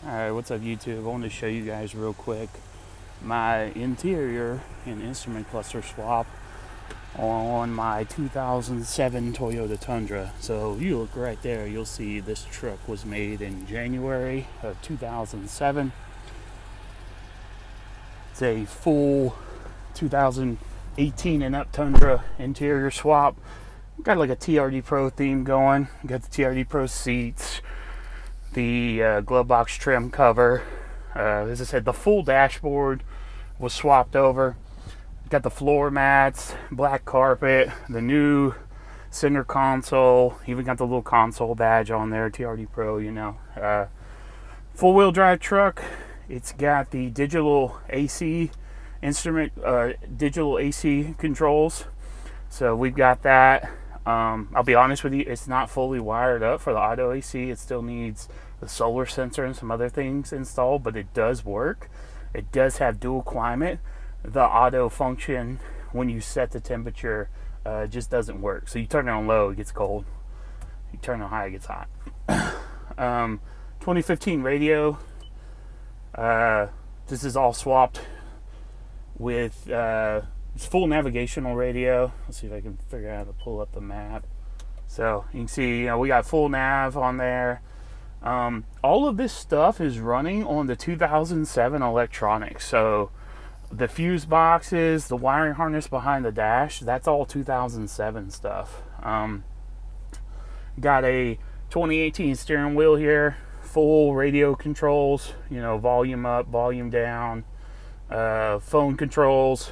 Alright, what's up YouTube? I wanted to show you guys real quick my interior and instrument cluster swap on my 2007 Toyota Tundra. So you look right there, you'll see this truck was made in January of 2007. It's a full 2018 and up Tundra interior swap. Got like a TRD Pro theme going. Got the TRD Pro seats, the glove box trim cover. As I said, the full dashboard was swapped over. Got the floor mats, black carpet, the new center console, even got the little console badge on there, TRD Pro, you know. Full wheel drive truck. It's got the digital AC instrument, digital AC controls. So we've got that. I'll be honest with you, it's not fully wired up for the auto AC. It still needs the solar sensor and some other things installed, but it does work. It does have dual climate. The auto function, when you set the temperature, just doesn't work. So you turn it on low, it gets cold. You turn it on high, it gets hot. 2015 radio. This is all swapped with it's full navigational radio. Let's see if I can figure out how to pull up the map. So you can see, you know, we got full nav on there. All of this stuff is running on the 2007 electronics. So the fuse boxes, the wiring harness behind the dash, that's all 2007 stuff. Got a 2018 steering wheel here, full radio controls, you know, volume up, volume down, phone controls.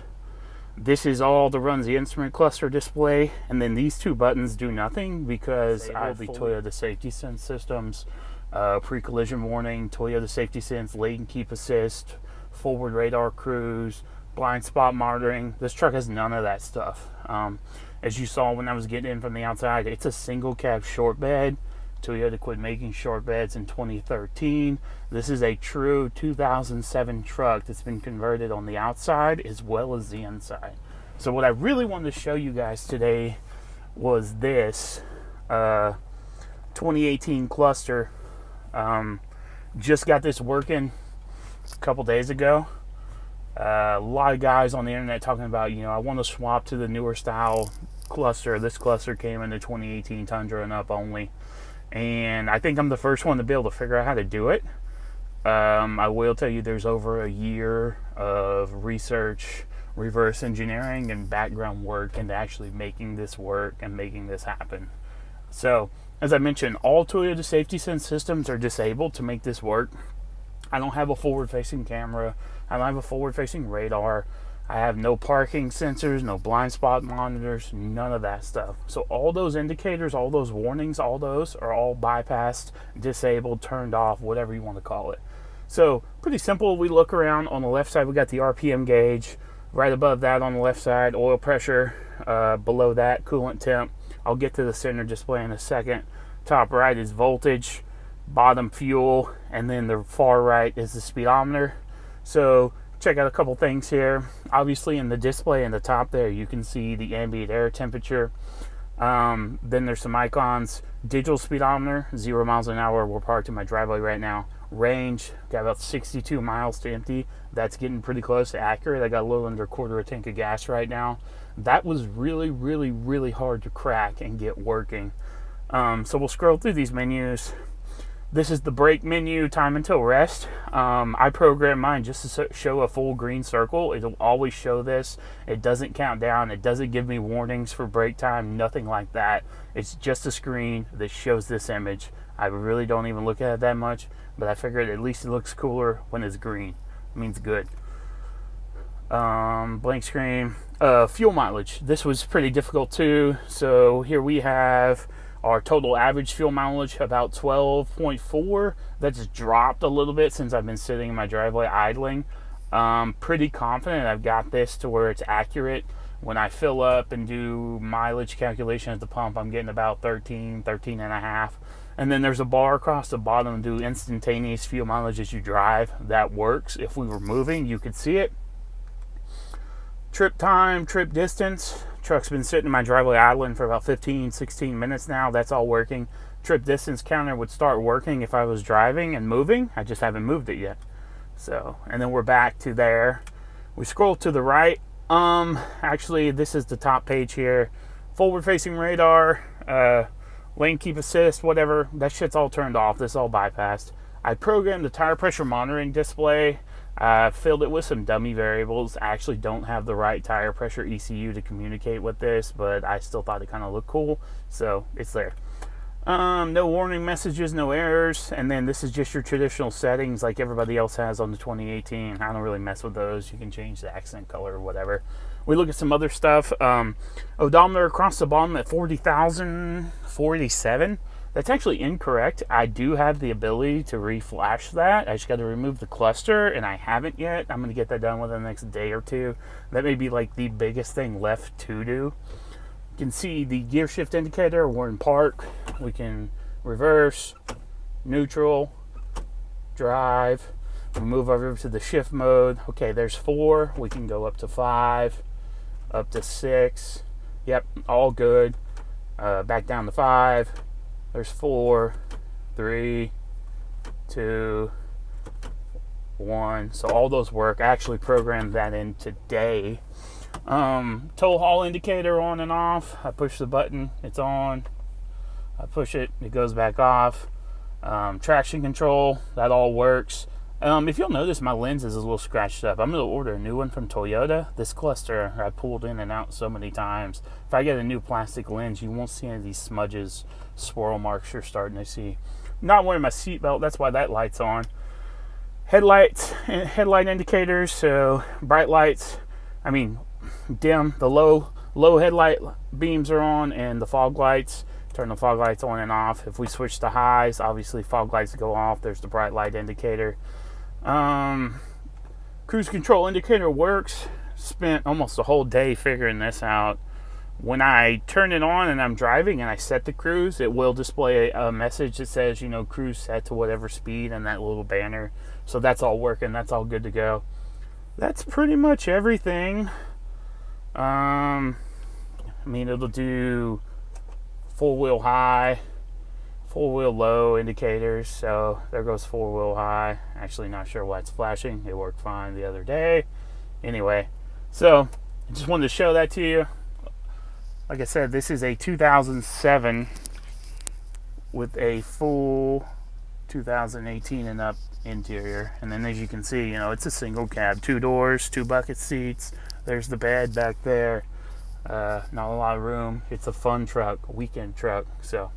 This is all that runs the instrument cluster display, and then these two buttons do nothing because I have the Toyota Safety Sense systems, pre-collision warning, Toyota Safety Sense, lane keep assist, forward radar cruise, blind spot monitoring. This truck has none of that stuff. As you saw when I was getting in from the outside, it's a single cab short bed. Toyota quit making short beds in 2013. This is a true 2007 truck that's been converted on the outside as well as the inside. So what I really wanted to show you guys today was this 2018 cluster. Just got this working a couple days ago. A lot of guys on the internet talking about, you know, I want to swap to the newer style cluster. This cluster came in the 2018 Tundra and up only. And I think I'm the first one to be able to figure out how to do it. I will tell you there's over a year of research, reverse engineering, and background work into actually making this work and making this happen. So, as I mentioned, all Toyota Safety Sense systems are disabled to make this work. I don't have a forward-facing camera. I don't have a forward-facing radar. I have no parking sensors, no blind spot monitors, none of that stuff. So all those indicators, all those warnings, all those are all bypassed, disabled, turned off, whatever you want to call it. So pretty simple. We look around. On the left side, we got the RPM gauge. Right above that on the left side, oil pressure. Below that, coolant temp. I'll get to the center display in a second. Top right is voltage, bottom fuel, and then the far right is the speedometer. So check out a couple things here. Obviously in the display in the top there, you can see the ambient air temperature. Then there's some icons. Digital speedometer, 0 miles an hour. We're parked in my driveway right now. Range, got about 62 miles to empty. That's getting pretty close to accurate. I got a little under a quarter of a tank of gas right now. That was really, really, really hard to crack and get working. So we'll scroll through these menus. This is the brake menu, time until rest. I programmed mine just to show a full green circle. It'll always show this. It doesn't count down. It doesn't give me warnings for brake time, nothing like that. It's just a screen that shows this image. I really don't even look at it that much, but I figured at least it looks cooler when it's green. It means good. Blank screen. Fuel mileage. This was pretty difficult too. So here we have our total average fuel mileage, about 12.4. That's dropped a little bit since I've been sitting in my driveway idling. Pretty confident I've got this to where it's accurate. When I fill up and do mileage calculation at the pump, I'm getting about 13 and a half. And then there's a bar across the bottom to do instantaneous fuel mileage as you drive. That works. If we were moving, you could see it. Trip time, trip distance. Truck's been sitting in my driveway idling for about 15, 16 minutes now. That's all working. trip distance counter would start working if I was driving and moving. I just haven't moved it yet. So, and then we're back to there. We scroll to the right. Actually, this is the top page here. Forward facing radar, lane keep assist, whatever. That shit's all turned off. This is all bypassed. I programmed the tire pressure monitoring display. Filled it with some dummy variables. I actually don't have the right tire pressure ECU to communicate with this, but I still thought it kind of looked cool, so it's there. No warning messages, no errors, and then this is just your traditional settings like everybody else has on the 2018. I don't really mess with those. You can change the accent color or whatever. We look at some other stuff. Odometer across the bottom at 40,047. That's actually incorrect. I do have the ability to reflash that. I just got to remove the cluster, and I haven't yet. I'm going to get that done within the next day or two. That may be like the biggest thing left to do. You can see the gear shift indicator. We're in park. We can reverse, neutral, drive. We move over to the shift mode. Okay, there's 4. We can go up to 5, up to 6. Yep, all good. Back down to 5. There's 4, 3, 2, 1. So all those work. I actually programmed that in today. Tow haul indicator on and off. I push the button, it's on. I push it, it goes back off. Traction control, that all works. If you'll notice, my lens is a little scratched up. I'm going to order a new one from Toyota. This cluster I pulled in and out so many times. If I get a new plastic lens, you won't see any of these smudges, swirl marks you're starting to see. I'm not wearing my seatbelt, that's why that light's on. Headlights, headlight indicators, so bright lights, dim. The low headlight beams are on, and the fog lights. Turn the fog lights on and off. If we switch to highs, obviously fog lights go off. There's the bright light indicator. Cruise control indicator works. Spent almost a whole day figuring this out. When I turn it on and I'm driving and I set the cruise, it will display a message that says, cruise set to whatever speed, and that little banner. So that's all working. That's all good to go. That's pretty much everything. It'll do four-wheel high, four-wheel low indicators. So there goes four-wheel high. Actually not sure why it's flashing. It worked fine the other day. Anyway, so I just wanted to show that to you. Like I said, this is a 2007 with a full 2018 and up interior. And then as you can see, it's a single cab, 2 doors, 2 bucket seats. There's the bed back there. Not a lot of room. It's a fun truck, weekend truck. So